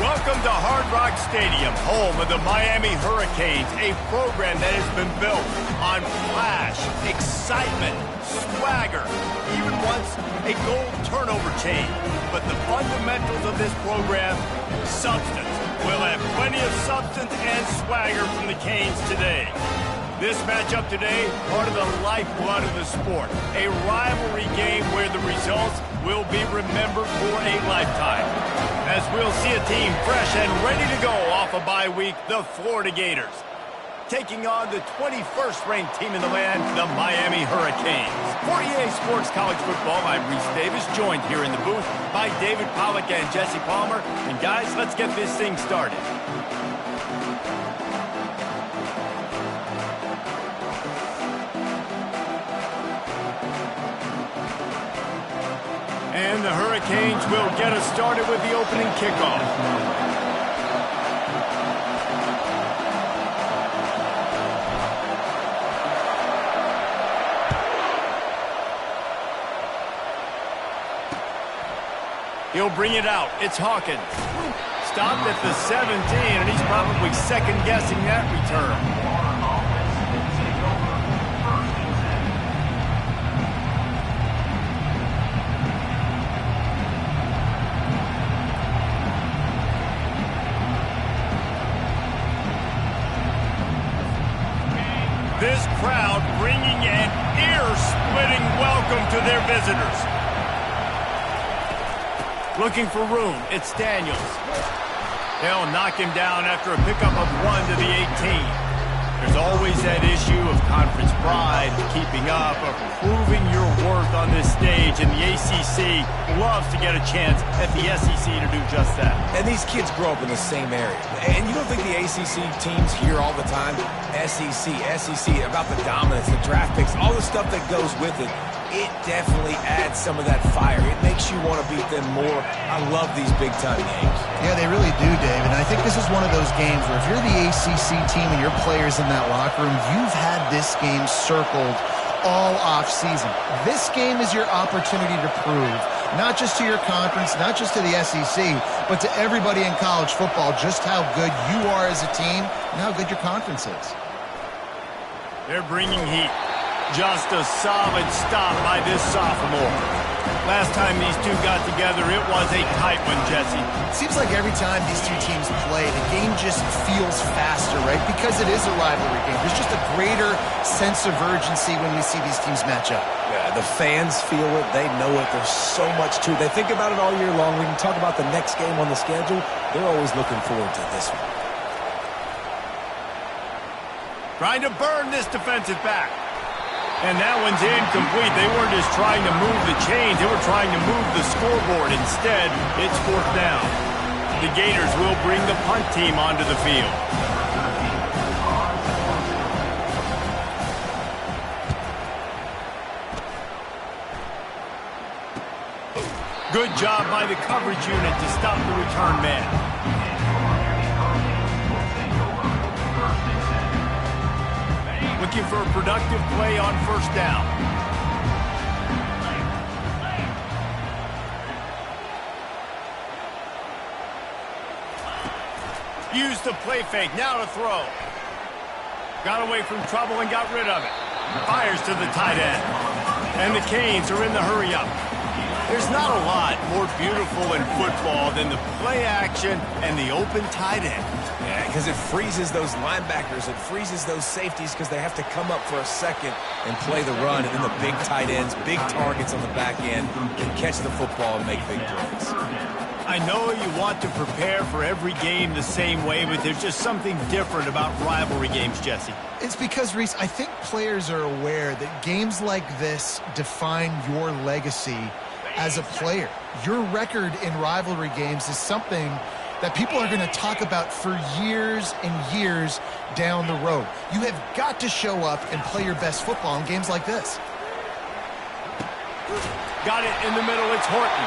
Welcome to Hard Rock Stadium, home of the Miami Hurricanes, a program that has been built on flash, excitement, swagger, even once a goal turnover chain. But the fundamentals of this program, substance. We'll have plenty of substance and swagger from the Canes today. This matchup today, part of the lifeblood of the sport. A rivalry game where the results will be remembered for a lifetime. As we'll see a team fresh and ready to go off a bye week, the Florida Gators. Taking on the 21st ranked team in the land, the Miami Hurricanes. For EA Sports College Football, I'm Reese Davis, joined here in the booth by David Pollack and Jesse Palmer. And guys, let's get this thing started. And the Hurricanes will get us started with the opening kickoff. He'll bring it out. It's Hawkins. Stopped at the 17, and he's probably second-guessing that return. This crowd bringing an ear-splitting welcome to their visitors. Looking for room, it's Daniels. They'll knock him down after a pickup of 1 to the 18. There's always that issue of conference pride, keeping up, of proving your worth on this stage, and the ACC loves to get a chance at the SEC to do just that. And these kids grow up in the same area. And you don't think the ACC teams hear all the time, SEC, about the dominance, the draft picks, all the stuff that goes with it. It definitely adds some of that fire. It makes you want to beat them more. I love these big-time games. Yeah, they really do, Dave. And I think this is one of those games where if you're the ACC team and your players in that locker room, you've had this game circled all off-season. This game is your opportunity to prove, not just to your conference, not just to the SEC, but to everybody in college football, just how good you are as a team and how good your conference is. They're bringing heat. Just a solid stop by this sophomore. Last time these two got together, it was a tight one, Jesse. It seems like every time these two teams play, the game just feels faster, right? Because it is a rivalry game. There's just a greater sense of urgency when we see these teams match up. Yeah, the fans feel it. They know it. There's so much to it. They think about it all year long. We can talk about the next game on the schedule. They're always looking forward to this one. Trying to burn this defensive back. And that one's incomplete. They weren't just trying to move the chains. They were trying to move the scoreboard. Instead, it's 4th down. The Gators will bring the punt team onto the field. Good job by the coverage unit to stop the return man. Looking for a productive play on 1st down. Use the play fake, now to throw. Got away from trouble and got rid of it. Fires to the tight end. And the Canes are in the hurry-up. There's not a lot more beautiful in football than the play action and the open tight end. Yeah, because it freezes those linebackers. It freezes those safeties because they have to come up for a second and play the run. And then the big tight ends, big targets on the back end can catch the football and make big plays. I know you want to prepare for every game the same way, but there's just something different about rivalry games, Jesse. It's because, Reese, I think players are aware that games like this define your legacy as a player. Your record in rivalry games is something that people are going to talk about for years and years down the road. You have got to show up and play your best football in games like this. Got it in the middle. It's Horton.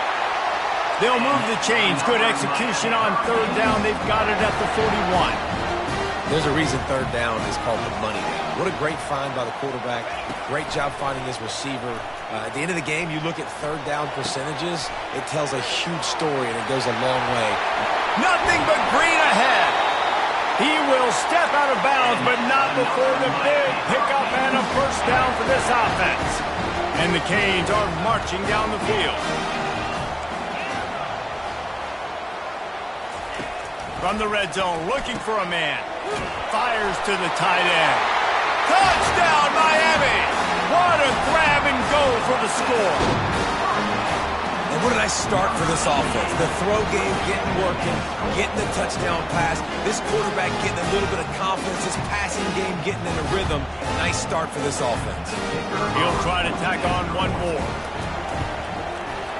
They'll move the chains. Good execution on 3rd down. They've got it at the 41. There's a reason 3rd down is called the money down. What a great find by the quarterback. Great job finding his receiver. At the end of the game, you look at 3rd down percentages. It tells a huge story, and it goes a long way. Nothing but green ahead. He will step out of bounds, but not before the big pickup and a first down for this offense. And the Canes are marching down the field. From the red zone, looking for a man. Fires to the tight end. Touchdown, Miami! What a grab and go for the score. And what a nice start for this offense. The throw game getting working, getting the touchdown pass. This quarterback getting a little bit of confidence. This passing game getting in a rhythm. Nice start for this offense. He'll try to tack on one more.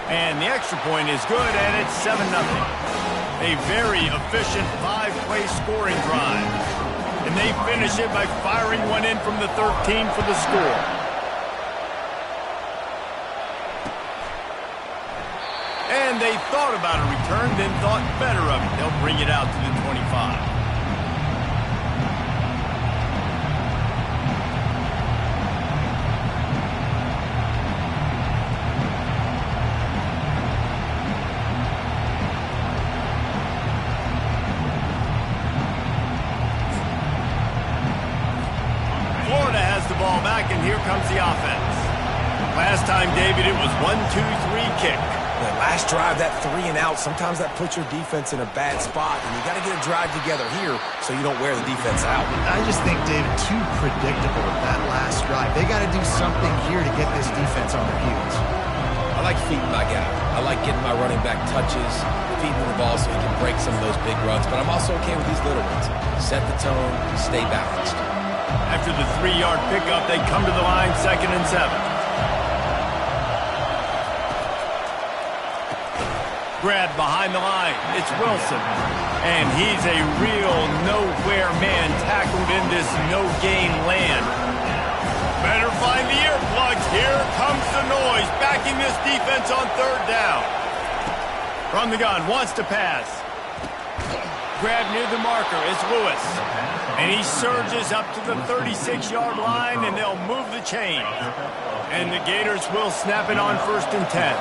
And the extra point is good, and it's 7-0. A very efficient 5-play scoring drive. And they finish it by firing one in from the 13 for the score. And they thought about a return, then thought better of it. They'll bring it out to the 25. Ball back, and here comes the offense. Last time, David, it was 1-2-3 kick. The last drive, that 3 and out, sometimes that puts your defense in a bad spot, and you got to get a drive together here so you don't wear the defense out. I just think, David, too predictable that last drive. They got to do something here to get this defense on their heels. I like feeding my guy. I like getting my running back touches, feeding the ball so he can break some of those big runs, but I'm also okay with these little ones. Set the tone, stay balanced. After the 3-yard pickup, they come to the line, 2nd and 7. Grab behind the line. It's Wilson. And he's a real nowhere man tackled in this no-gain land. Better find the earplugs. Here comes the noise, backing this defense on 3rd down. From the gun, wants to pass. Grab near the marker. It's Lewis. And he surges up to the 36-yard line, and they'll move the chain. And the Gators will snap it on 1st and 10.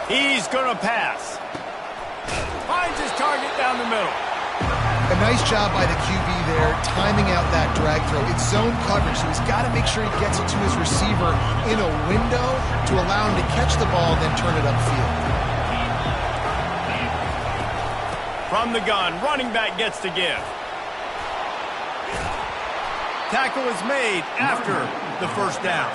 He's going to pass. Finds his target down the middle. A nice job by the QB there, timing out that drag throw. It's zone coverage, so he's got to make sure he gets it to his receiver in a window to allow him to catch the ball and then turn it upfield. From the gun, running back gets to give. Tackle is made after the 1st down.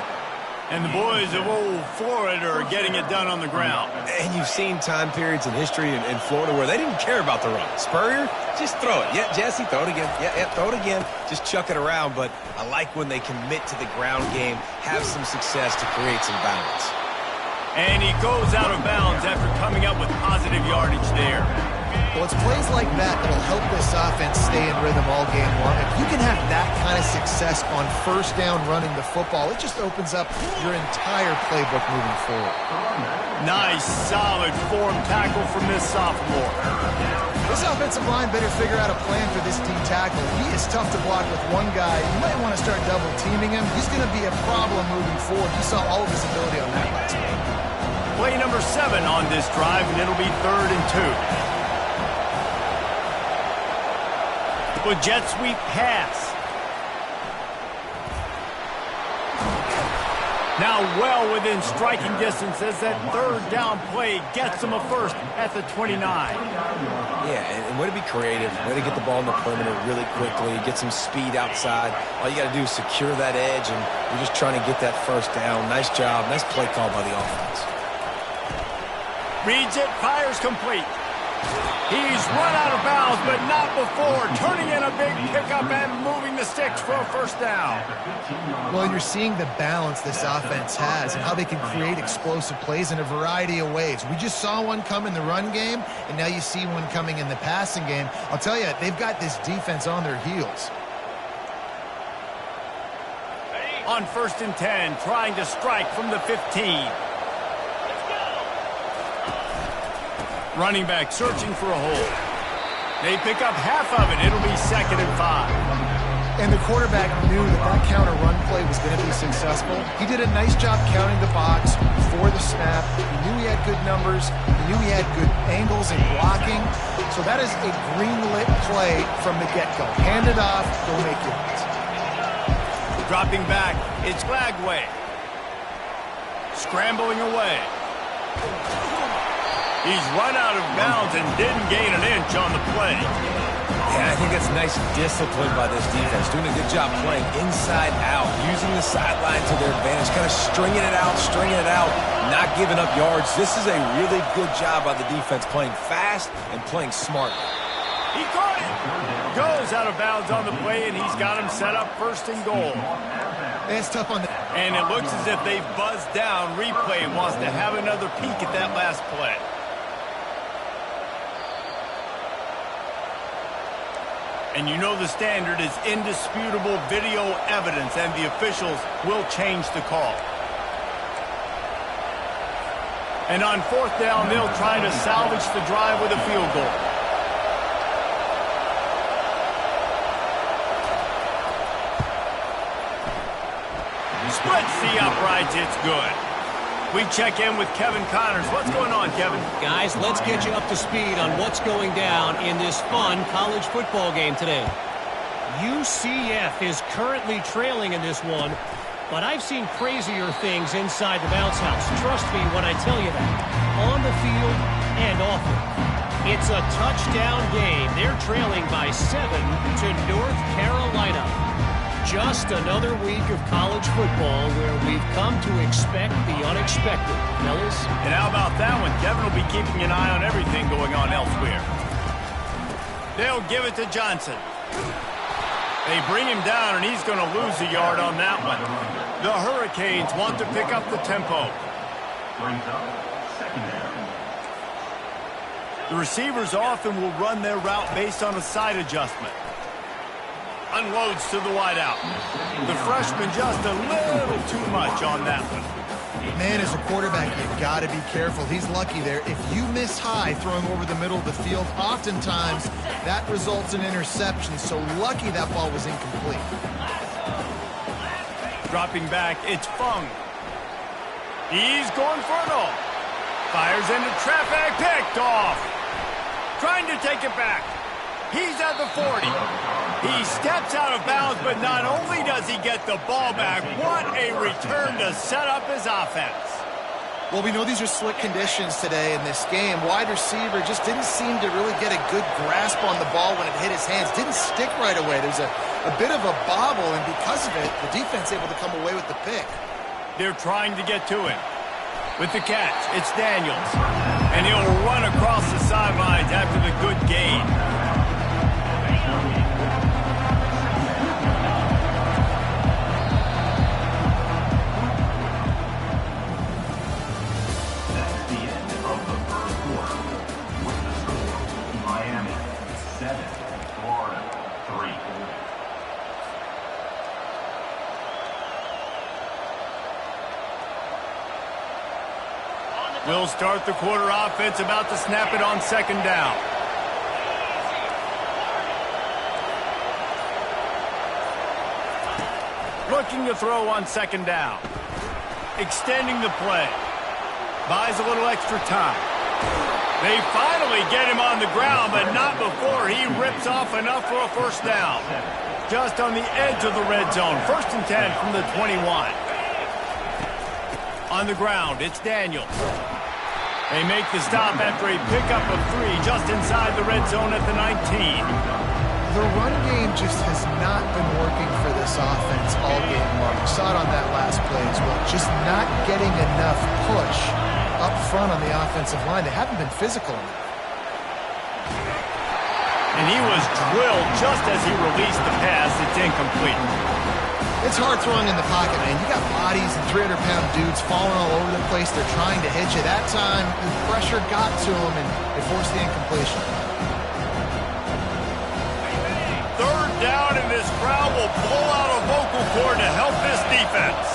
And the boys of old Florida are getting it done on the ground. And you've seen time periods in history in Florida where they didn't care about the run. Spurrier, just throw it. Yeah, Jesse, throw it again. Yeah, throw it again. Just chuck it around. But I like when they commit to the ground game, have some success to create some balance. And he goes out of bounds after coming up with positive yardage there. Well, it's plays like that that'll help this offense stay in rhythm all game long. If you can have that kind of success on 1st down running the football, it just opens up your entire playbook moving forward. Nice, solid form tackle from this sophomore. This offensive line better figure out a plan for this D tackle. He is tough to block with one guy. You might want to start double teaming him. He's going to be a problem moving forward. You saw all of his ability on that last play. Play number 7 on this drive, and it'll be 3rd and 2. With jet sweep pass. Now well within striking distance as that 3rd down play gets them a first at the 29. Yeah, and way to be creative. Way to get the ball in the perimeter really quickly, get some speed outside. All you got to do is secure that edge, and you're just trying to get that 1st down. Nice job. Nice play call by the offense. Reads it, fires complete. He's run out of bounds, but not before turning in a big pickup and moving the sticks for a 1st down. Well, you're seeing the balance this offense has and how they can create explosive plays in a variety of ways. We just saw one come in the run game, and now you see one coming in the passing game. I'll tell you, they've got this defense on their heels. On 1st and 10, trying to strike from the 15. Running back searching for a hole. They pick up half of it. It'll be 2nd and 5. And the quarterback knew that that counter run play play was going to be successful. He did a nice job counting the box before the snap. He knew he had good numbers. He knew he had good angles and blocking. So that is a green-lit play from the get-go. Hand it off, go make yards. Dropping back, it's Glagway. Scrambling away. He's run out of bounds and didn't gain an inch on the play. Yeah, I think that's nice discipline by this defense. Doing a good job playing inside out, using the sideline to their advantage, kind of stringing it out, not giving up yards. This is a really good job by the defense, playing fast and playing smart. He caught it. Goes out of bounds on the play, and he's got him set up first and goal. It's tough on the... And it looks as if they've buzzed down. Replay wants to have another peek at that last play. And you know the standard is indisputable video evidence, and the officials will change the call. And on fourth down, they'll try to salvage the drive with a field goal. Splits the uprights, it's good. We check in with Kevin Connors. What's going on, Kevin? Guys, let's get you up to speed on what's going down in this fun college football game today. UCF is currently trailing in this one, but I've seen crazier things inside the bounce house. Trust me when I tell you that. On the field and off it. It's a touchdown game. They're trailing by 7 to North Carolina. Just another week of college football where we've come to expect the unexpected. Fellas? And how about that one? Kevin will be keeping an eye on everything going on elsewhere. They'll give it to Johnson. They bring him down, and he's going to lose a yard on that one. The Hurricanes want to pick up the tempo. The receivers often will run their route based on a side adjustment. Unloads to the wideout. The freshman just a little too much on that one. Man, as a quarterback, you've got to be careful. He's lucky there. If you miss high throwing over the middle of the field, oftentimes that results in interception. So lucky that ball was incomplete. Dropping back, it's Fung. He's going for it all. Fires into traffic, picked off. Trying to take it back. He's at the 40. He steps out of bounds, but not only does he get the ball back, what a return to set up his offense. Well, we know these are slick conditions today in this game. Wide receiver just didn't seem to really get a good grasp on the ball when it hit his hands. Didn't stick right away. There's a bit of a bobble, and because of it, the defense able to come away with the pick. They're trying to get to him. With the catch, it's Daniels. And he'll run across the sidelines after the good gain. We'll start the quarter offense, about to snap it on second down. Looking to throw on second down. Extending the play. Buys a little extra time. They finally get him on the ground, but not before he rips off enough for a first down. Just on the edge of the red zone. 1st and 10 from the 21. On the ground, it's Daniels. They make the stop after a pickup of 3 just inside the red zone at the 19. The run game just has not been working for this offense all game long. We saw it on that last play as well. Just not getting enough push up front on the offensive line. They haven't been physical enough. And he was drilled just as he released the pass. It's incomplete. It's hard throwing in the pocket, man. You got bodies and 300-pound dudes falling all over the place. They're trying to hit you. That time, the pressure got to them, and they forced the incompletion. 3rd down, and this crowd will blow out a vocal cord to help this defense.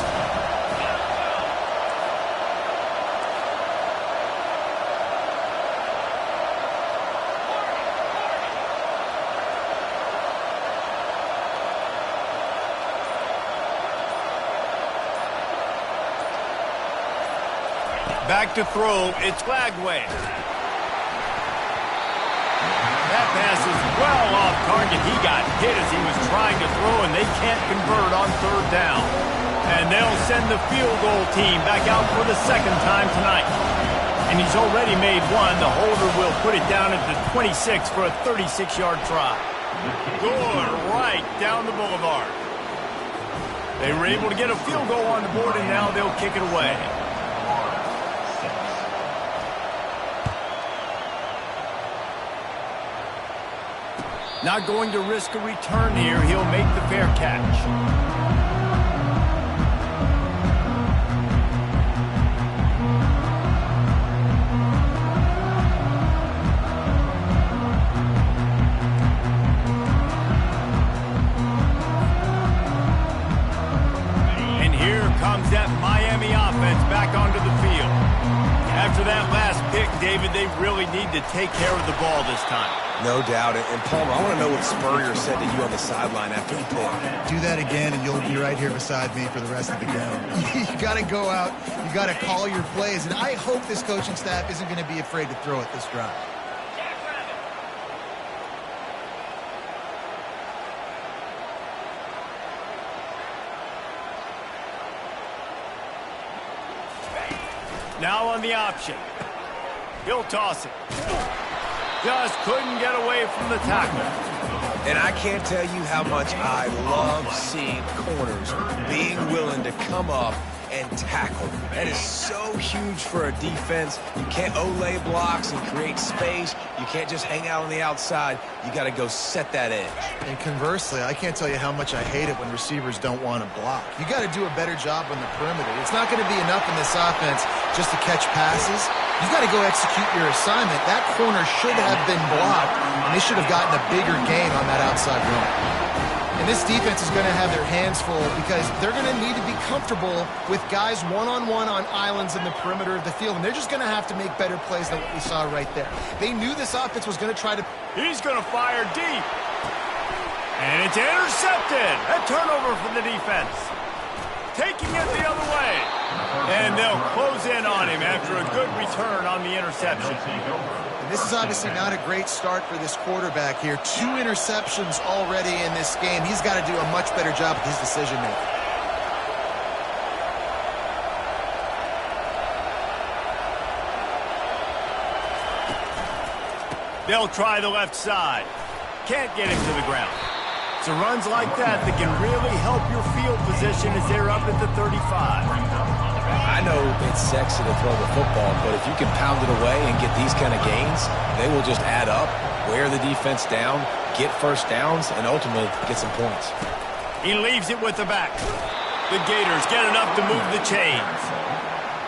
Back to throw. It's Flagway. That pass is well off target. He got hit as he was trying to throw, and they can't convert on third down. And they'll send the field goal team back out for the second time tonight. And he's already made one. The holder will put it down at the 26 for a 36-yard try. Good right down the boulevard. They were able to get a field goal on the board, and now they'll kick it away. Not going to risk a return here. He'll make the fair catch. And here comes that Miami offense back onto the field. After that last pick, David, they really need to take care of the ball this time. No doubt. And Palmer, I want to know what Spurrier said to you on the sideline after the pick. Do that again, and you'll be right here beside me for the rest of the game. You got to go out. You got to call your plays. And I hope this coaching staff isn't going to be afraid to throw it this drive. Now on the option. He'll toss it. Just couldn't get away from the tackle. And I can't tell you how much I love seeing corners being willing to come up and tackle. That is so huge for a defense. You can't olay blocks and create space. You can't just hang out on the outside. You got to go set that edge. And conversely, I can't tell you how much I hate it when receivers don't want to block. You got to do a better job on the perimeter. It's not going to be enough in this offense just to catch passes. You got to go execute your assignment. That corner should have been blocked, and they should have gotten a bigger gain on that outside run. And this defense is going to have their hands full because they're going to need to be comfortable with guys one-on-one on islands in the perimeter of the field, and they're just going to have to make better plays than what we saw right there. They knew this offense was going to try to... He's going to fire deep. And it's intercepted. A turnover for the defense. Taking it the other way. And they'll close in on him after a good return on the interception. And this is obviously not a great start for this quarterback here. 2 interceptions already in this game. He's got to do a much better job with his decision-making. They'll try the left side. Can't get him to the ground. It's runs like that that can really help your field position as they're up at the 35. I know it's sexy to throw the football, but if you can pound it away and get these kind of gains, they will just add up, wear the defense down, get first downs, and ultimately get some points. He leaves it with the back. The Gators get enough to move the chains.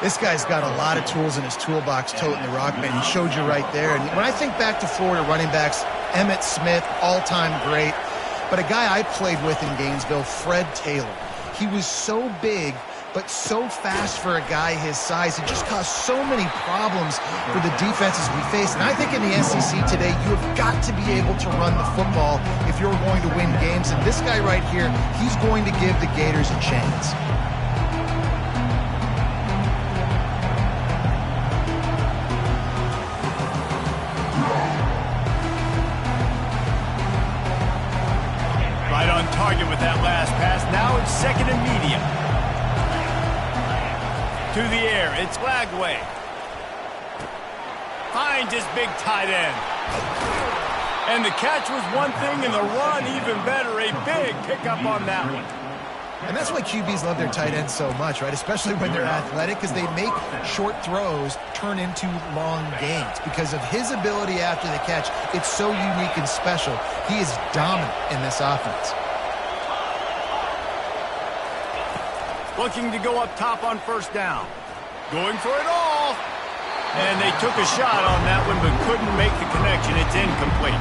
This guy's got a lot of tools in his toolbox toting the rock, man. He showed you right there. And when I think back to Florida running backs, Emmitt Smith, all-time great. But a guy I played with in Gainesville, Fred Taylor. He was so big, but so fast for a guy his size. It just caused so many problems for the defenses we face. And I think in the SEC today, you have got to be able to run the football if you're going to win games. And this guy right here, he's going to give the Gators a chance. Right on target with that last pass. Now it's second and medium. To the air, it's Flagway. Finds his big tight end. And the catch was one thing, and the run even better. A big pickup on that one. And that's why QBs love their tight ends so much, right? Especially when they're athletic, because they make short throws turn into long gains. Because of his ability after the catch, it's so unique and special. He is dominant in this offense. Looking to go up top on first down. Going for it all. And they took a shot on that one, but couldn't make the connection. It's incomplete.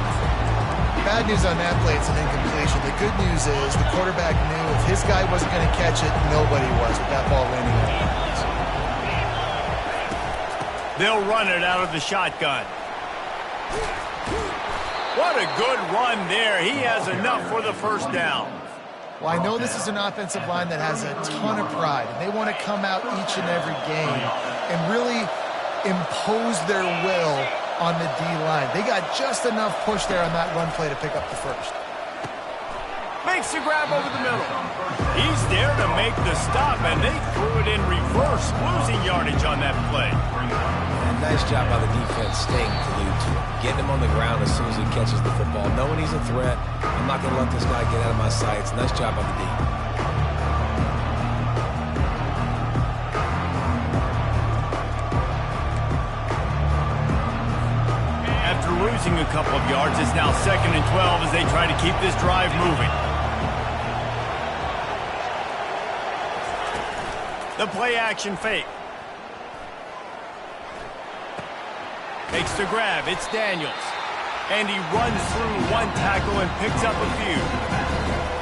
Bad news on that play, it's an incompletion. The good news is the quarterback knew if his guy wasn't going to catch it, nobody was with that ball landing on the bounds. They'll run it out of the shotgun. What a good run there. He has enough for the first down. Well, I know this is an offensive line that has a ton of pride, and they want to come out each and every game and really impose their will on the D-line. They got just enough push there on that run play to pick up the first. Makes the grab over the middle. He's there to make the stop, and they threw it in reverse, losing yardage on that play. And nice job by the defense staying glued to him, getting him on the ground as soon as he catches the football, knowing he's a threat. I'm not going to let this guy get out of my sights. Nice job by the D. After losing a couple of yards, it's now 2nd and 12 as they try to keep this drive moving. The play action fake. Makes the grab. It's Daniels. And he runs through one tackle and picks up a few.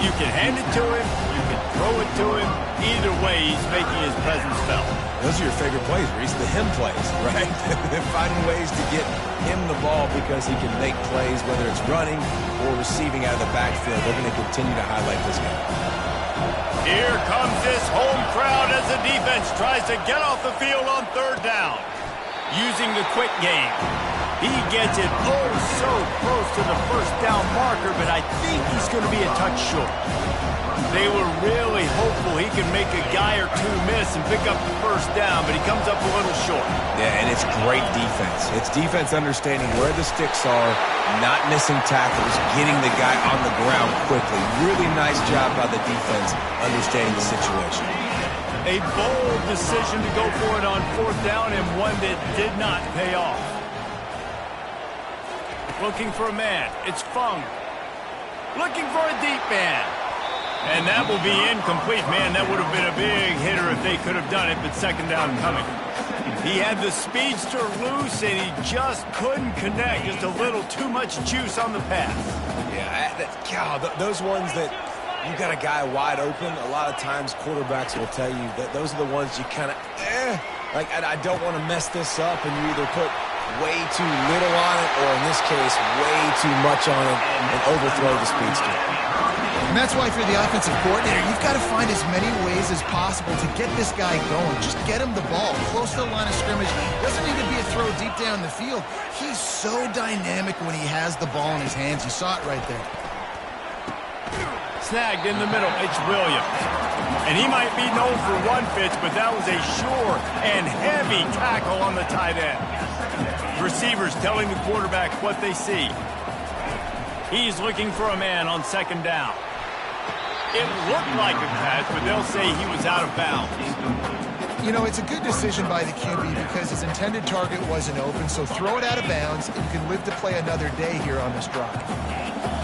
You can hand it to him. You can throw it to him. Either way, he's making his presence felt. Those are your favorite plays, Reese, the him plays, right? They're finding ways to get him the ball because he can make plays, whether it's running or receiving out of the backfield. They're going to continue to highlight this game. Here comes this home crowd as the defense tries to get off the field on 3rd down. Using the quick game. He gets it oh so close to the 1st down marker, but I think he's going to be a touch short. They were really hopeful he could make a guy or two miss and pick up the 1st down, but he comes up a little short. Yeah, and it's great defense. It's defense understanding where the sticks are, not missing tackles, getting the guy on the ground quickly. Really nice job by the defense understanding the situation. A bold decision to go for it on 4th down and one that did not pay off. Looking for a man. It's Fung. Looking for a deep man. And that will be incomplete. Man, that would have been a big hitter if they could have done it, but 2nd down coming. He had the speedster loose, and he just couldn't connect. Just a little too much juice on the pass. Yeah, those ones that you got a guy wide open, a lot of times quarterbacks will tell you that those are the ones you kind of, like I don't want to mess this up, and you either put way too little on it, or in this case, way too much on it, and overthrow the speedster. And that's why if you're the offensive coordinator, you've got to find as many ways as possible to get this guy going. Just get him the ball close to the line of scrimmage. Doesn't need to be a throw deep down the field. He's so dynamic when he has the ball in his hands. You saw it right there. Snagged in the middle. It's Williams. And he might be known for one pitch, but that was a sure and heavy tackle on the tight end. Receivers telling the quarterback what they see. He's looking for a man on 2nd down. It looked like a catch, but they'll say he was out of bounds. You know, it's a good decision by the QB because his intended target wasn't open, so throw it out of bounds, and you can live to play another day here on this drive.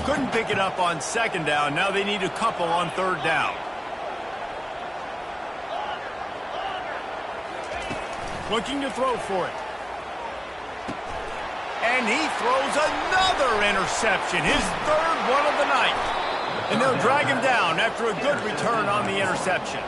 Couldn't pick it up on 2nd down. Now they need a couple on 3rd down. Looking to throw for it. And he throws another interception, his 3rd one of the night. And they'll drag him down after a good return on the interception.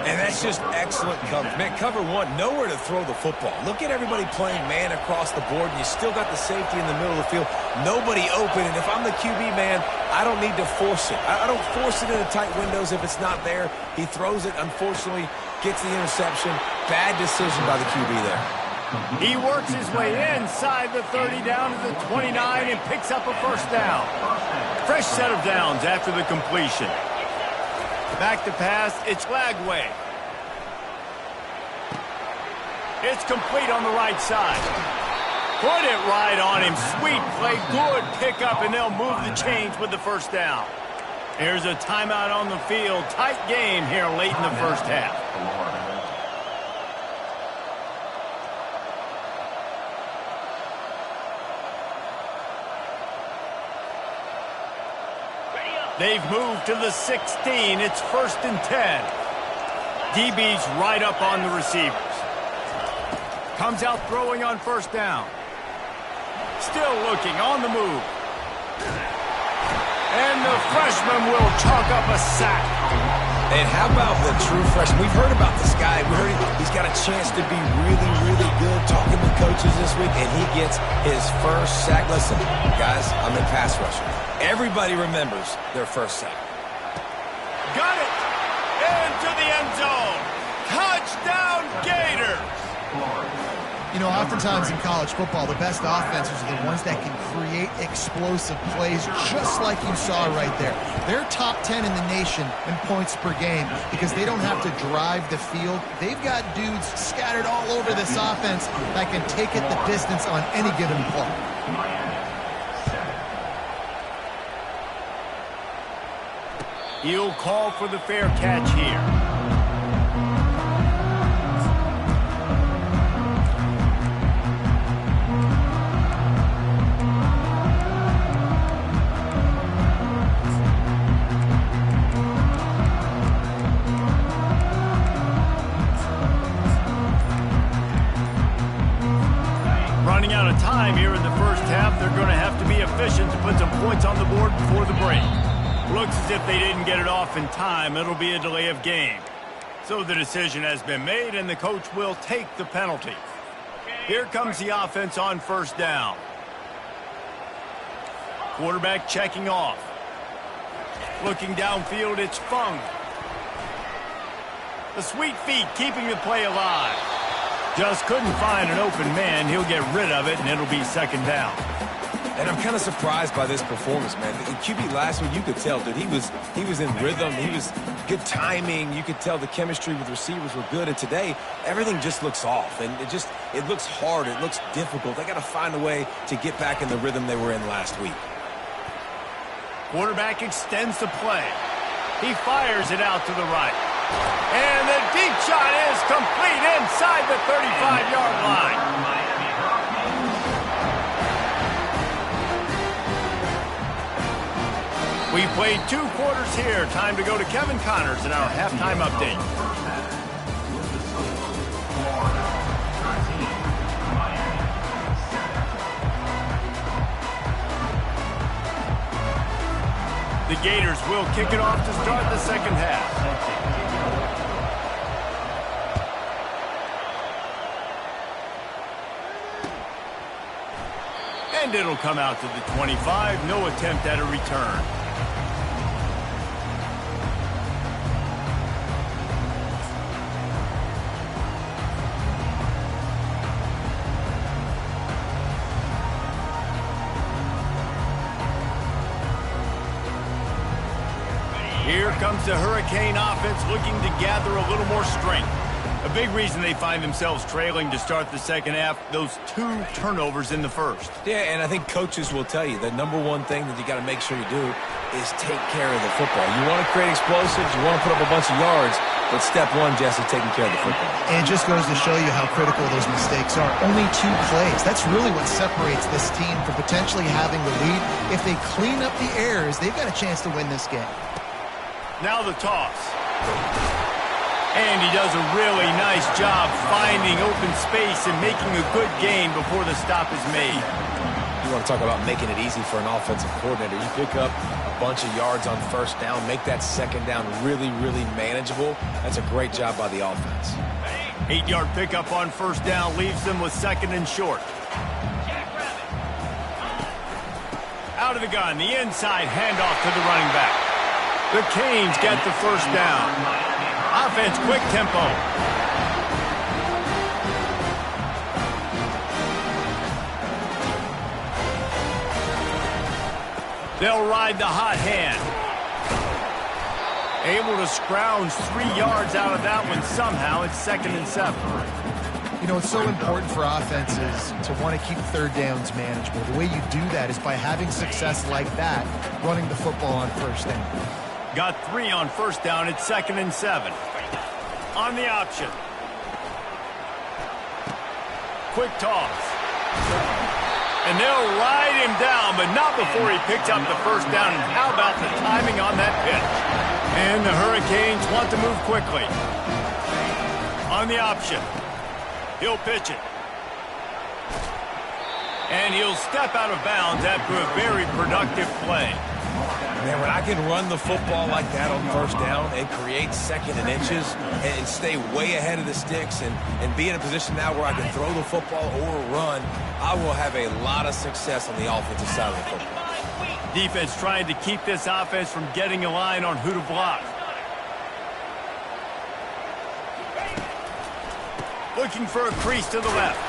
And that's just excellent coverage. Man, cover one, nowhere to throw the football. Look at everybody playing man across the board, and you still got the safety in the middle of the field. Nobody open, and if I'm the QB, man, I don't need to force it. I don't force it into tight windows if it's not there. He throws it, unfortunately, gets the interception. Bad decision by the QB there. He works his way inside the 30 down to the 29 and picks up a 1st down. Fresh set of downs after the completion. Back to pass, it's Lagway. It's complete on the right side. Put it right on him. Sweet play, good pickup, and they'll move the chains with the 1st down. Here's a timeout on the field. Tight game here late in the 1st half. They've moved to the 16. It's 1st and 10. DB's right up on the receivers. Comes out throwing on 1st down. Still looking on the move. And the freshman will chalk up a sack. And how about the true freshman? We've heard about this guy. We heard he's got a chance to be really, really good. Talking with coaches this week, and he gets his 1st sack. Listen, guys, I'm in pass rusher. Everybody remembers their 1st sack. got it into the end zone. Touchdown, Gators. You know, oftentimes in college football, the best offenses are the ones that can create explosive plays, just like you saw right there. They're top 10 in the nation in points per game because they don't have to drive the field. They've got dudes scattered all over this offense that can take it the distance on any given play. He'll call for the fair catch here. Running out of time here in the first half, they're going to have to be efficient to put some points on the board before the break. Looks as if they didn't get it off in time. It'll be a delay of game. So the decision has been made, and the coach will take the penalty. Here comes the offense on first down. Quarterback checking off. Looking downfield, it's Fung. The sweet feet keeping the play alive. Just couldn't find an open man. He'll get rid of it, and it'll be second down. And I'm kind of surprised by this performance, man. In QB last week, you could tell, dude, he was in rhythm. He was good timing. You could tell the chemistry with receivers were good. And today, everything just looks off. And it looks hard. It looks difficult. They got to find a way to get back in the rhythm they were in last week. Quarterback extends the play. He fires it out to the right. And the deep shot is complete inside the 35-yard line. We played 2 quarters here. Time to go to Kevin Connors in our halftime update. The Gators will kick it off to start the second half. And it'll come out to the 25. No attempt at a return. Here comes the Hurricane offense looking to gather a little more strength. A big reason they find themselves trailing to start the second half, those 2 turnovers in the first. Yeah, and I think coaches will tell you the number one thing that you got to make sure you do is take care of the football. You want to create explosives, you want to put up a bunch of yards, but step one, Jesse, taking care of the football. And it just goes to show you how critical those mistakes are. Only 2 plays. That's really what separates this team from potentially having the lead. If they clean up the errors, they've got a chance to win this game. Now the toss. And he does a really nice job finding open space and making a good gain before the stop is made. You want to talk about making it easy for an offensive coordinator. You pick up a bunch of yards on first down, make that second down really, really manageable. That's a great job by the offense. 8-yard pickup on first down leaves them with second and short. Out of the gun, the inside handoff to the running back. The Canes get the first down. Offense, quick tempo. They'll ride the hot hand. Able to scrounge 3 yards out of that one somehow. It's second and 7. You know, it's so important for offenses to want to keep third downs manageable. The way you do that is by having success like that, running the football on first down. Got 3 on first down. It's second and 7. On the option. Quick toss. And they'll ride him down, but not before he picks up the first down. And how about the timing on that pitch? And the Hurricanes want to move quickly. On the option. He'll pitch it. And he'll step out of bounds after a very productive play. Man, when I can run the football like that on first down and create second and inches and stay way ahead of the sticks and be in a position now where I can throw the football or run, I will have a lot of success on the offensive side of the football. Defense trying to keep this offense from getting a line on who to block. looking for a crease to the left.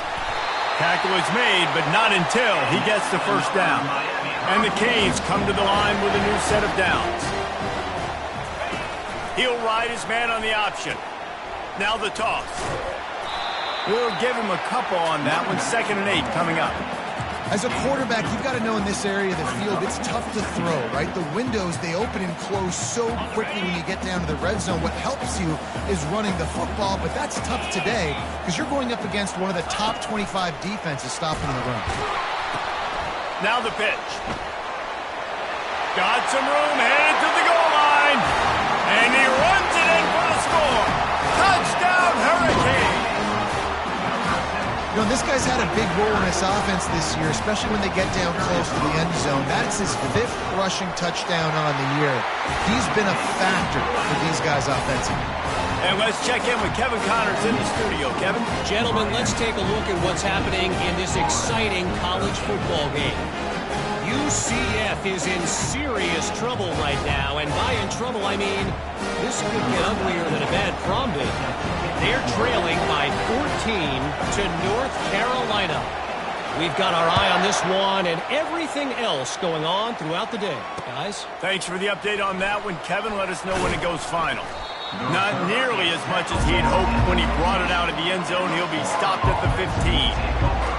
Tackle is made, but not until he gets the first down. And the Canes come to the line with a new set of downs. He'll ride his man on the option. Now the toss. We'll give him a couple on that one. 2nd and 8 coming up. As a quarterback, you've got to know in this area of the field, it's tough to throw, right? The windows, they open and close so quickly when you get down to the red zone. What helps you is running the football, but that's tough today because you're going up against one of the top 25 defenses stopping the run. Now the pitch. Got some room, headed to the goal line. And he runs it in for the score. Touchdown, Hurricane. You know, this guy's had a big role in this offense this year, especially when they get down close to the end zone. That's his 5th rushing touchdown on the year. He's been a factor for these guys offensively. And let's check in with Kevin Connors in the studio. Kevin? Gentlemen, let's take a look at what's happening in this exciting college football game. UCF is in serious trouble right now, and by in trouble, I mean this could get uglier than a bad prom date. They're trailing by 14 to North Carolina. We've got our eye on this one and everything else going on throughout the day. Guys? Thanks for the update on that one, Kevin. Let us know when it goes final. Not nearly as much as he had hoped when he brought it out of the end zone. He'll be stopped at the 15.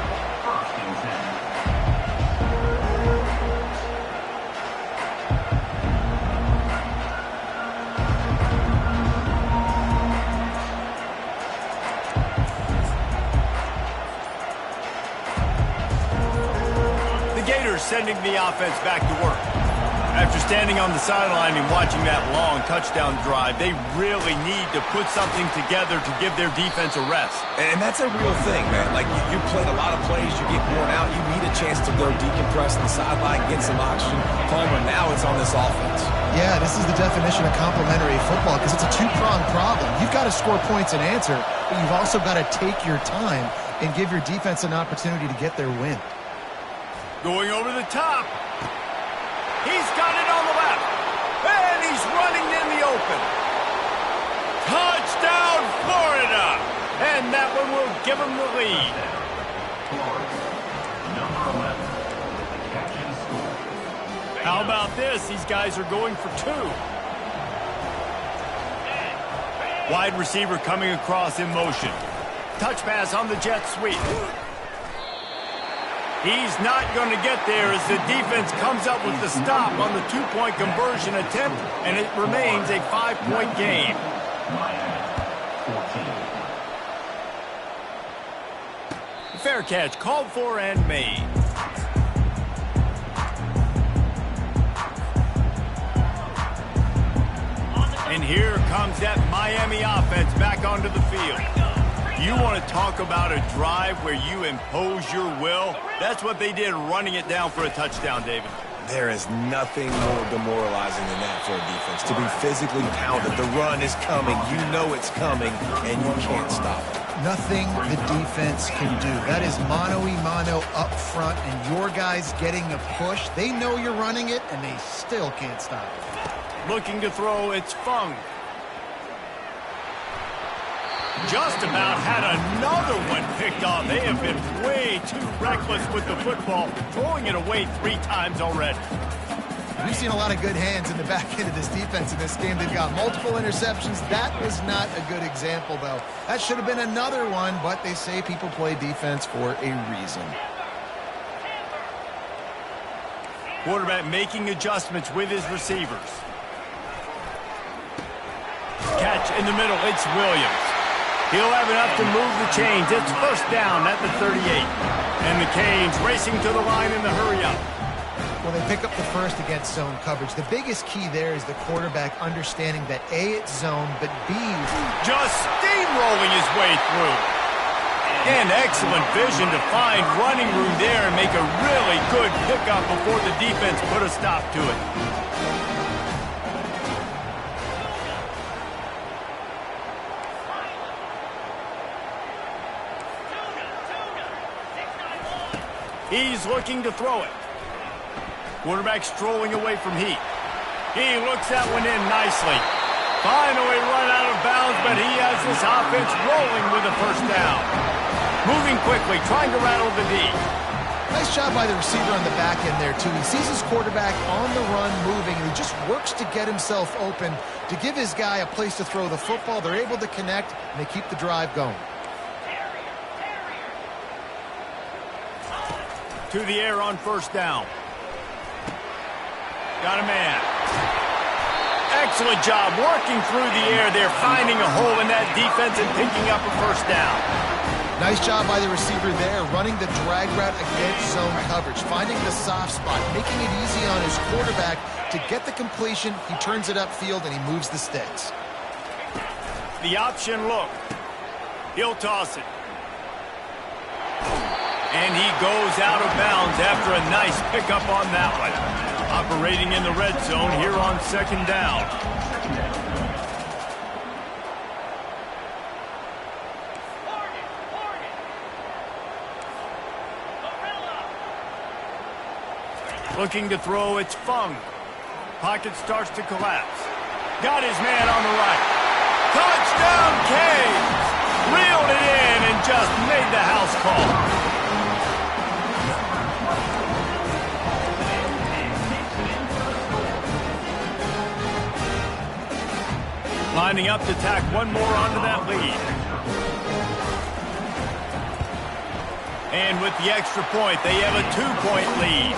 Sending the offense back to work. After standing on the sideline and watching that long touchdown drive, they really need to put something together to give their defense a rest. And that's a real thing, man. Like, you played a lot of plays, you get worn out, you need a chance to go decompress on the sideline, get some oxygen. Palmer, now it's on this offense. Yeah, this is the definition of complementary football because it's a two-pronged problem. You've got to score points and answer, but you've also got to take your time and give your defense an opportunity to get their win. Going over the top. He's got it on the left. And he's running in the open. Touchdown, Florida. And that one will give him the lead. How about this? These guys are going for 2. Wide receiver coming across in motion. Touch pass on the jet sweep. He's not going to get there as the defense comes up with the stop on the 2-point conversion attempt, and it remains a 5-point game. Fair catch called for and made. And here comes that Miami offense back onto the field. You want to talk about a drive where you impose your will? That's what they did, running it down for a touchdown, David. There is nothing more demoralizing than that for a defense. To be physically pounded. The run is coming. You know it's coming, and you can't stop it. Nothing the defense can do. That is mano-a-mano up front, and your guys getting a push. They know you're running it, and they still can't stop it. Looking to throw, it's Fung. Just about had another one picked off. They have been way too reckless with the football, throwing it away 3 times already. We've seen a lot of good hands in the back end of this defense in this game. They've got multiple interceptions. That was not a good example, though. That should have been another one, but they say people play defense for a reason. Quarterback making adjustments with his receivers. Catch in the middle, it's Williams. He'll have enough to move the chains. It's first down at the 38. And the Canes racing to the line in the hurry-up. Well, they pick up the first against zone coverage. The biggest key there is the quarterback understanding that A, it's zone, but B, just steamrolling his way through. And excellent vision to find running room there and make a really good pickup before the defense put a stop to it. He's looking to throw it. Quarterback strolling away from heat. He looks that one in nicely. Finally run out of bounds, but he has this offense rolling with a first down. Moving quickly, trying to rattle the D. Nice job by the receiver on the back end there, too. He sees his quarterback on the run moving, and he just works to get himself open to give his guy a place to throw the football. They're able to connect, and they keep the drive going. To the air on first down. Got a man. Excellent job working through the air. They're finding a hole in that defense and picking up a first down. Nice job by the receiver there, running the drag route against zone coverage, finding the soft spot, making it easy on his quarterback to get the completion. He turns it upfield, and he moves the sticks. The option look. He'll toss it. And he goes out of bounds after a nice pickup on that one. Operating in the red zone here on second down. Looking to throw, it's Fung. Pocket starts to collapse. Got his man on the right. Touchdown, Caves! Reeled it in and just made the house call. Lining up to tack one more onto that lead. And with the extra point, they have a 2-point lead.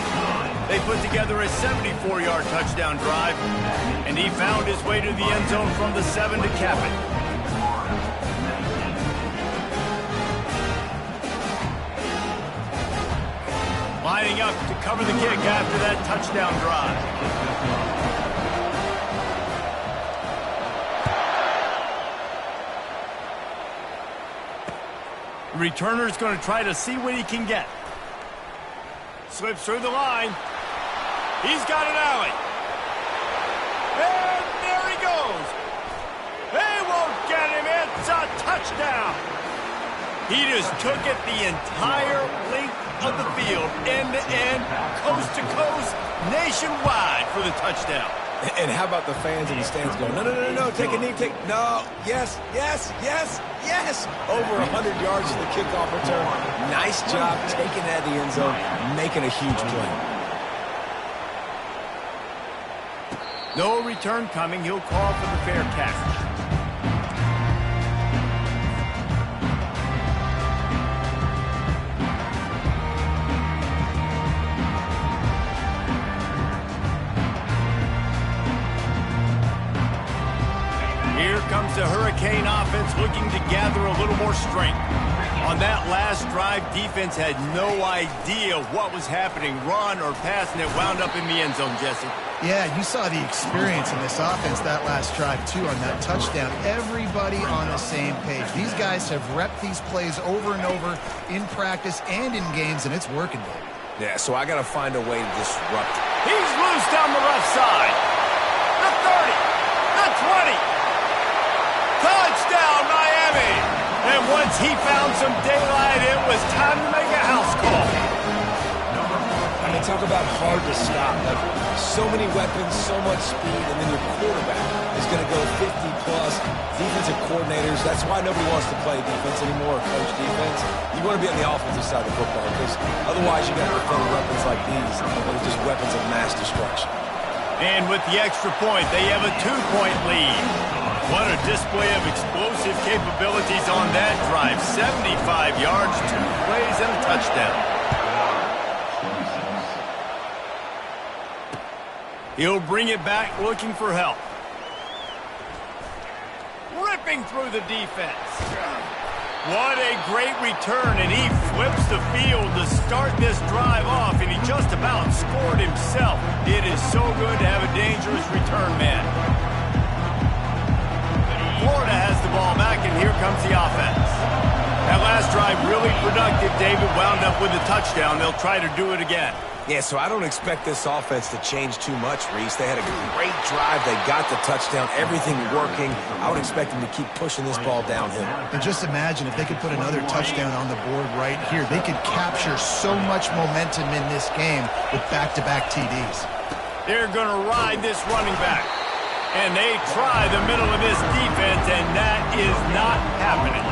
They put together a 74-yard touchdown drive, and he found his way to the end zone from the 7 to cap it. Lining up to cover the kick after that touchdown drive. Returner's going to try to see what he can get. Slips through the line. He's got an alley. And there he goes. They won't get him. It's a touchdown. He just took it the entire length of the field, end to end, coast to coast, nationwide for the touchdown. And how about the fans in the stands going, no, no, no, no, no, take a knee, no, yes, yes, yes, yes. Over 100 yards to the kickoff return. Nice job taking that to the end zone, making a huge play. No return coming. He'll call for the fair catch. Here comes the Hurricane offense looking to gather a little more strength. On that last drive, defense had no idea what was happening, run or pass, and it wound up in the end zone, Jesse. Yeah, you saw the experience in this offense that last drive, too, on that touchdown. Everybody on the same page. These guys have repped these plays over and over in practice and in games, and it's working, Dave. Yeah, so I got to find a way to disrupt it. He's loose down the left side. The 30, the 20. Touchdown, Miami! And once he found some daylight, it was time to make a house call. I mean, talk about hard to stop. Like, so many weapons, so much speed, and then your quarterback is going to go 50-plus. Defensive coordinators, that's why nobody wants to play defense anymore or coach defense. You want to be on the offensive side of the football because otherwise you got to defend weapons like these that are just weapons of mass destruction. And with the extra point, they have a 2-point lead. What a display of explosive capabilities on that drive. 75 yards, 2 plays, and a touchdown. He'll bring it back looking for help. Ripping through the defense. What a great return, and he flips the field to start this drive off, and he just about scored himself. It is so good to have a dangerous return man. Florida has the ball back, and here comes the offense. That last drive really productive. David wound up with a touchdown. They'll try to do it again. Yeah, so I don't expect this offense to change too much, Reese. They had a great drive. They got the touchdown, everything working. I would expect them to keep pushing this ball downhill. And just imagine if they could put another touchdown on the board right here. They could capture so much momentum in this game with back-to-back TDs. They're going to ride this running back. And they try the middle of this defense, and that is not happening.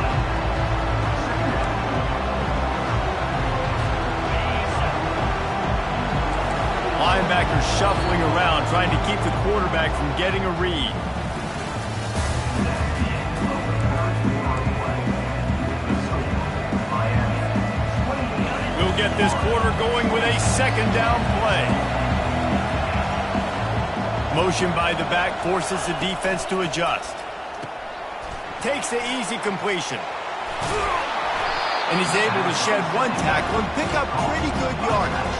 Linebacker shuffling around, trying to keep the quarterback from getting a read. We'll get this quarter going with a second down play. Motion by the back forces the defense to adjust. Takes the easy completion. And he's able to shed one tackle and pick up pretty good yardage.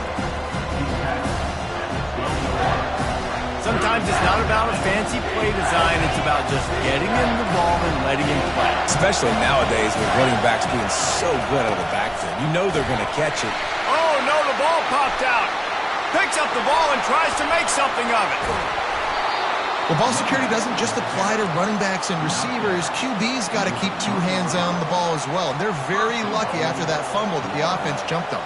Sometimes it's not about a fancy play design. It's about just getting him the ball and letting him play. Especially nowadays with running backs being so good out of the backfield. You know they're going to catch it. Oh, no, the ball popped out. Picks up the ball and tries to make something of it. Well, ball security doesn't just apply to running backs and receivers. QB's got to keep two hands on the ball as well. They're very lucky after that fumble that the offense jumped on.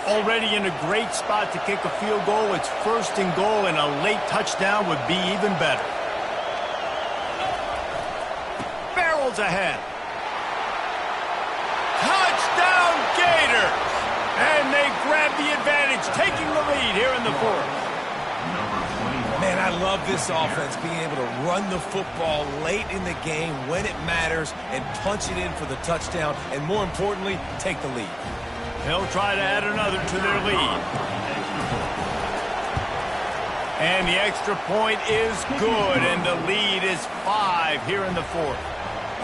Already in a great spot to kick a field goal. It's first and goal, and a late touchdown would be even better. Barrels ahead. Touchdown Gators! And they grab the advantage, taking the lead here in the fourth. Man, I love this offense, being able to run the football late in the game when it matters and punch it in for the touchdown, and more importantly, take the lead. They'll try to add another to their lead. And the extra point is good, and the lead is 5 here in the fourth.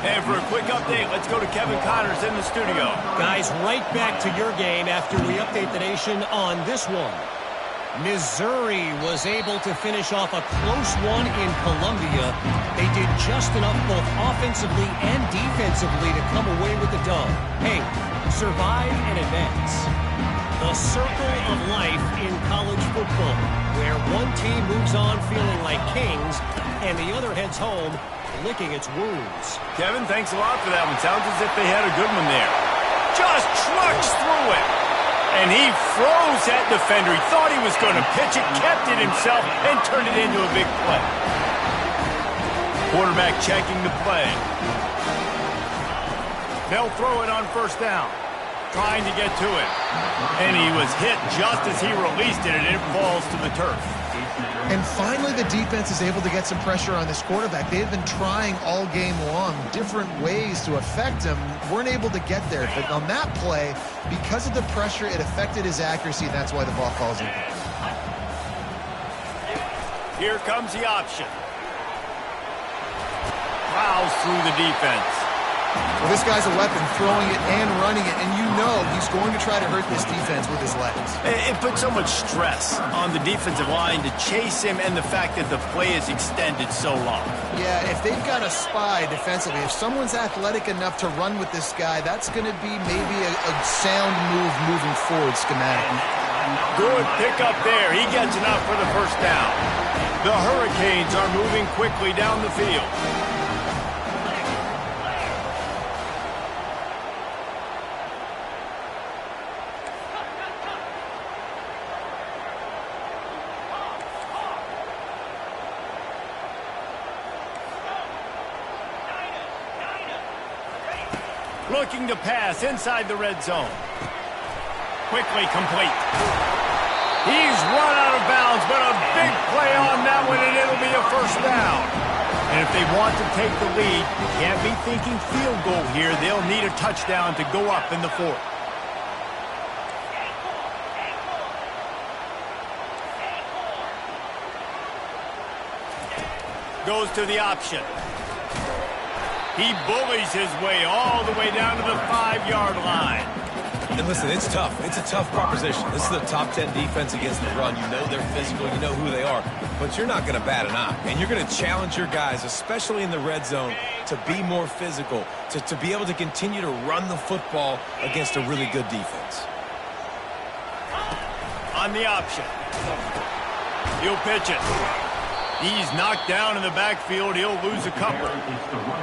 And for a quick update, let's go to Kevin Connors in the studio. Guys, right back to your game after we update the nation on this one. Missouri was able to finish off a close one in Columbia. They did just enough both offensively and defensively to come away with the dub. Hey, survive and advance. The circle of life in college football, where one team moves on feeling like kings and the other heads home licking its wounds. Kevin, thanks a lot for that one. Sounds as if they had a good one there. Just trucks through it. And he froze that defender. He thought he was going to pitch it, kept it himself, and turned it into a big play. Quarterback checking the play. They'll throw it on first down. Trying to get to it. And he was hit just as he released it, and it falls to the turf. And finally, the defense is able to get some pressure on this quarterback. They have been trying all game long different ways to affect him. Weren't able to get there. But on that play, because of the pressure, it affected his accuracy, and that's why the ball falls in. Here comes the option. Plows through the defense. Well, this guy's a weapon, throwing it and running it, and you know he's going to try to hurt this defense with his legs. It puts so much stress on the defensive line to chase him, and the fact that the play is extended so long. Yeah, if they've got a spy defensively, if someone's athletic enough to run with this guy, that's going to be maybe a sound move moving forward schematically. Good pick up there. He gets enough for the first down. The Hurricanes are moving quickly down the field. Looking to pass inside the red zone. Quickly complete. He's run out of bounds, but a big play on that one, and it'll be a first down. And if they want to take the lead, can't be thinking field goal here. They'll need a touchdown to go up in the fourth. Goes to the option. He bullies his way all the way down to the 5-yard line. And listen, it's tough. It's a tough proposition. This is the top 10 defense against the run. You know they're physical. You know who they are. But you're not going to bat an eye. And you're going to challenge your guys, especially in the red zone, to be more physical, to be able to continue to run the football against a really good defense. On the option. He'll pitch it. He's knocked down in the backfield. He'll lose a couple.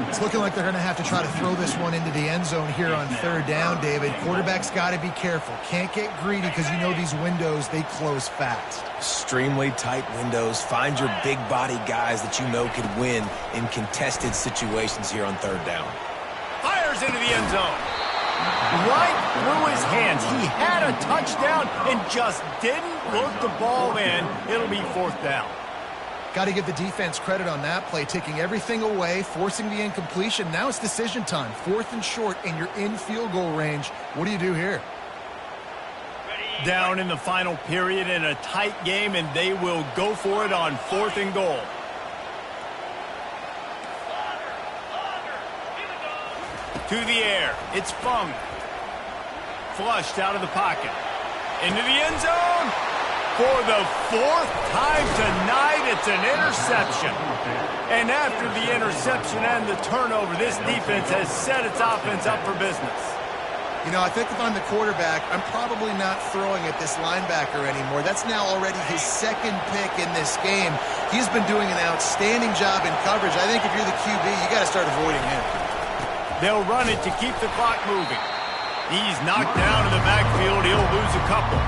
It's looking like they're going to have to try to throw this one into the end zone here on third down, David. Quarterback's got to be careful. Can't get greedy because you know these windows, they close fast. Extremely tight windows. Find your big body guys that you know can win in contested situations here on third down. Fires into the end zone. Right through his hands. He had a touchdown and just didn't look the ball in. It'll be fourth down. Got to give the defense credit on that play, taking everything away, forcing the incompletion. Now it's decision time. Fourth and short, and you're in field goal range. What do you do here? Down in the final period in a tight game, and they will go for it on fourth and goal. To the air. It's Fung. Flushed out of the pocket. Into the end zone. For the fourth time tonight, it's an interception. And after the interception and the turnover, this defense has set its offense up for business. You know, I think if I'm the quarterback, I'm probably not throwing at this linebacker anymore. That's now already his second pick in this game. He's been doing an outstanding job in coverage. I think if you're the QB, you got to start avoiding him. They'll run it to keep the clock moving. He's knocked down in the backfield. He'll lose a couple.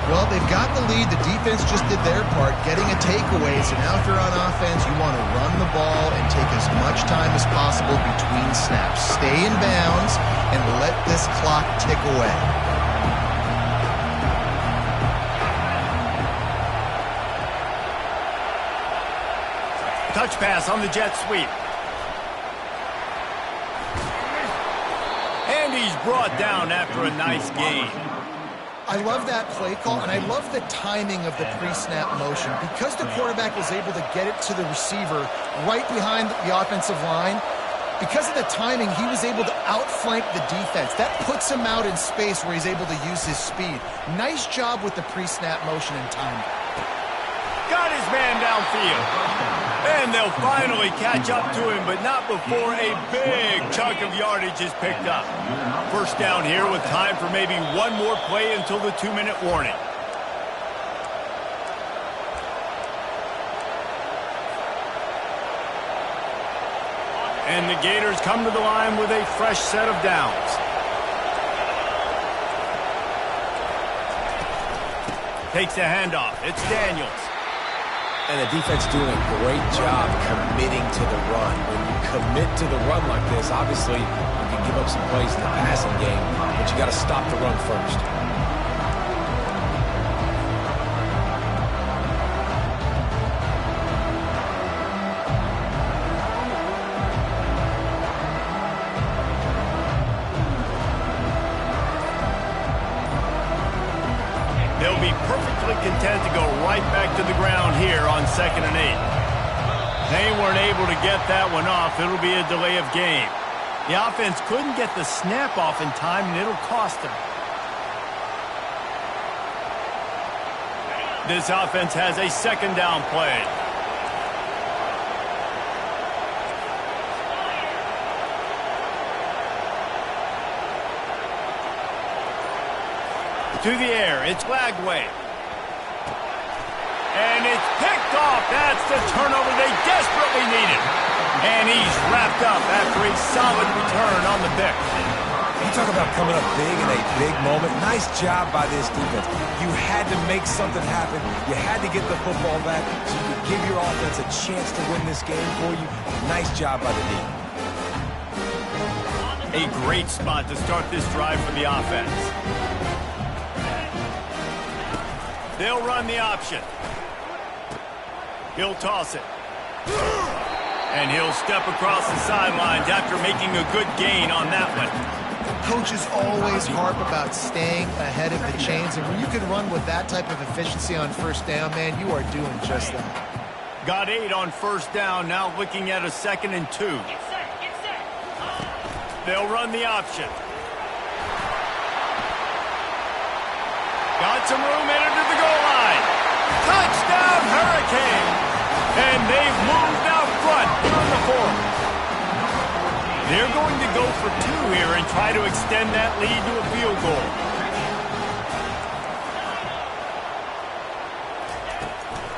Well, they've got the lead. The defense just did their part, getting a takeaway. So now if you're on offense, you want to run the ball and take as much time as possible between snaps. Stay in bounds and let this clock tick away. Touch pass on the jet sweep. And he's brought down after a nice gain. I love that play call, and I love the timing of the pre-snap motion. Because the quarterback was able to get it to the receiver right behind the offensive line, because of the timing, he was able to outflank the defense. That puts him out in space where he's able to use his speed. Nice job with the pre-snap motion and timing. Got his man downfield. And they'll finally catch up to him, but not before a big chunk of yardage is picked up. First down here with time for maybe one more play until the 2-minute warning. And the Gators come to the line with a fresh set of downs. Takes the handoff. It's Daniels. And the defense doing a great job committing to the run. When you commit to the run like this, obviously you can give up some plays in the passing game, but you got to stop the run first. They'll be perfectly content to go right back to the ground here on 2nd and 8. They weren't able to get that one off. It'll be a delay of game. The offense couldn't get the snap off in time, and it'll cost them. This offense has a second down play. To the air, it's Lagway. And it's picked off. That's the turnover they desperately needed. And he's wrapped up after a solid return on the pick. You talk about coming up big in a big moment. Nice job by this defense. You had to make something happen. You had to get the football back so you could give your offense a chance to win this game for you. Nice job by the D. A great spot to start this drive for the offense. They'll run the option. He'll toss it. And he'll step across the sidelines after making a good gain on that one. Coaches always harp about staying ahead of the chains, and when you can run with that type of efficiency on first down, man, you are doing just that. Got 8 on first down, now looking at a 2nd and 2. They'll run the option. Got some room headed to the goal line. Touchdown, Hurricane! And they've moved out front here in the 4th. They're going to go for 2 here and try to extend that lead to a field goal.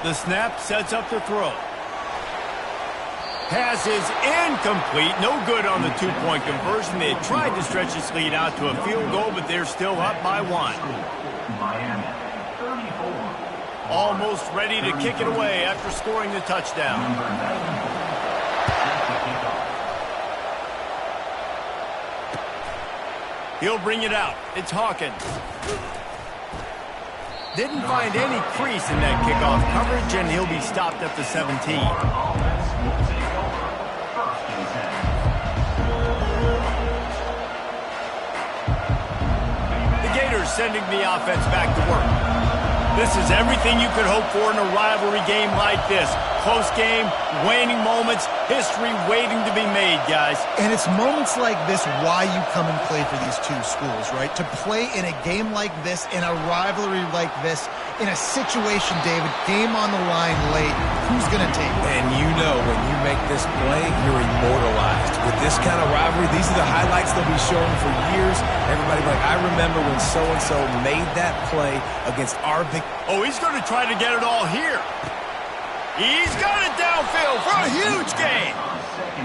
The snap sets up the throw. Pass is incomplete. No good on the two-point conversion. They tried to stretch this lead out to a field goal, but they're still up by 1. Almost ready to kick it away after scoring the touchdown. He'll bring it out. It's Hawkins. Didn't find any crease in that kickoff coverage, and he'll be stopped at the 17. The Gators sending the offense back to work. This is everything you could hope for in a rivalry game like this. Close game, waning moments, history waiting to be made, guys. And it's moments like this why you come and play for these two schools, right? To play in a game like this, in a rivalry like this, in a situation, David, game on the line late, who's going to take it? And you know when you make this play, you're immortalized. With this kind of rivalry, these are the highlights they'll be showing for years. Everybody like, I remember when so-and-so made that play against our big... Oh, he's going to try to get it all here. He's got it downfield for a huge gain.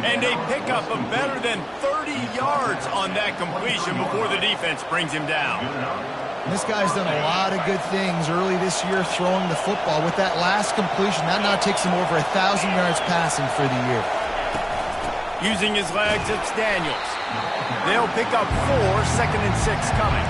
And they pick up a better than 30 yards on that completion before the defense brings him down. And this guy's done a lot of good things early this year throwing the football. With that last completion, that now takes him over 1,000 yards passing for the year. Using his legs, it's Daniels. They'll pick up 4, 2nd and 6 coming.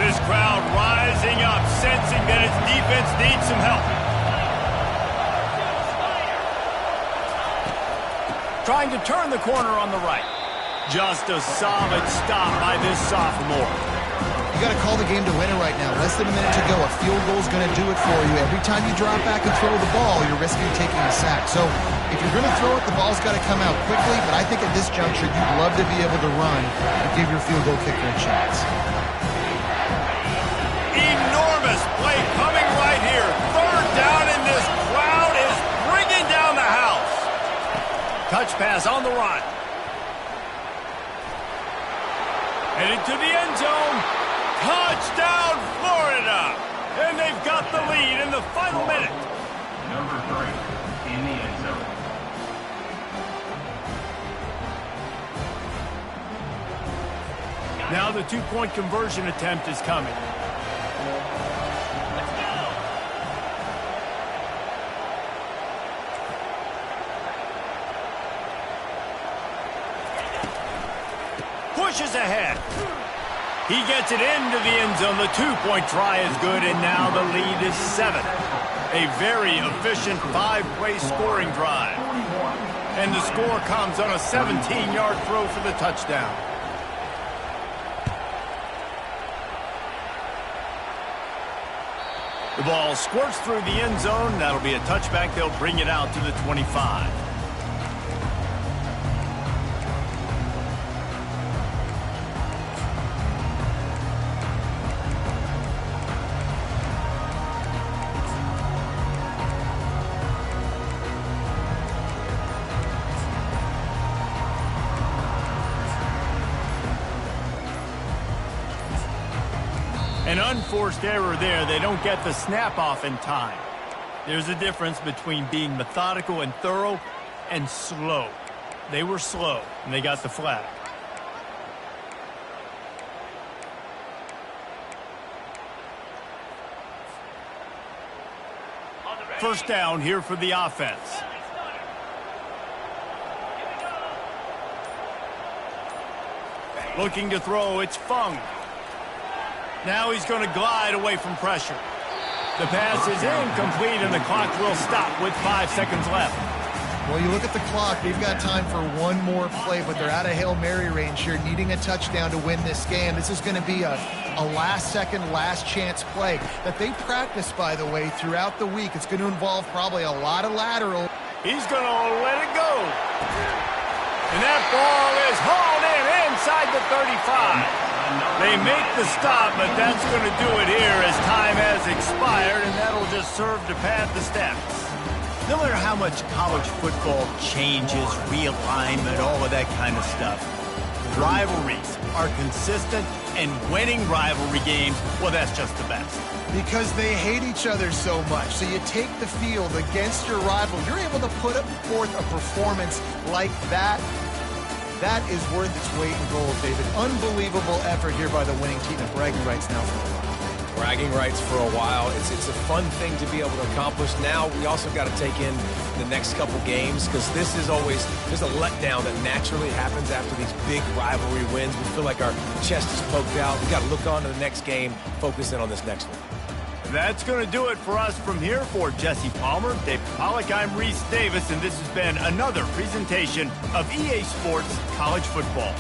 This crowd rising up, sensing that its defense needs some help. Trying to turn the corner on the right. Just a solid stop by this sophomore. You got to call the game to win it right now. Less than a minute to go. A field goal is going to do it for you. Every time you drop back and throw the ball, you're risking taking a sack. So if you're going to throw it, the ball's got to come out quickly. But I think at this juncture, you'd love to be able to run and give your field goal kicker a chance. Enormous play coming right here. 3rd down, and this crowd is bringing down the house. Touch pass on the run. Headed to the end zone. Touchdown, Florida. And they've got the lead in the final minute. Number 3 in the end zone. Now the two-point conversion attempt is coming. Pushes ahead. He gets it into the end zone. The two-point try is good, and now the lead is 7. A very efficient 5-play scoring drive. And the score comes on a 17-yard throw for the touchdown. The ball squirts through the end zone. That'll be a touchback. They'll bring it out to the 25. An unforced error there. They don't get the snap off in time. There's a difference between being methodical and thorough and slow. They were slow, and they got the flag. First down here for the offense. Looking to throw, it's Fung. Now he's going to glide away from pressure. The pass is incomplete, and the clock will stop with 5 seconds left. Well, you look at the clock, they've got time for one more play, but they're out of Hail Mary range here, needing a touchdown to win this game. This is going to be a last-second, last-chance play that they practice, by the way, throughout the week. It's going to involve probably a lot of lateral. He's going to let it go. And that ball is hauled in inside the 35. They make the stop, but that's going to do it here as time has expired, and that'll just serve to pad the steps. No matter how much college football changes, realignment, all of that kind of stuff, rivalries are consistent, and winning rivalry games, well, that's just the best. Because they hate each other so much. So you take the field against your rival. You're able to put forth a performance like that. That is worth its weight in gold, David. Unbelievable effort here by the winning team, and bragging rights now for a while. Bragging rights for a while. It's a fun thing to be able to accomplish. Now we also got to take in the next couple games, because this is always, there's a letdown that naturally happens after these big rivalry wins. We feel like our chest is poked out. We got to look on to the next game, focus in on this next one. That's going to do it for us from here. For Jesse Palmer, Dave Pollack, I'm Reese Davis, and this has been another presentation of EA Sports College Football.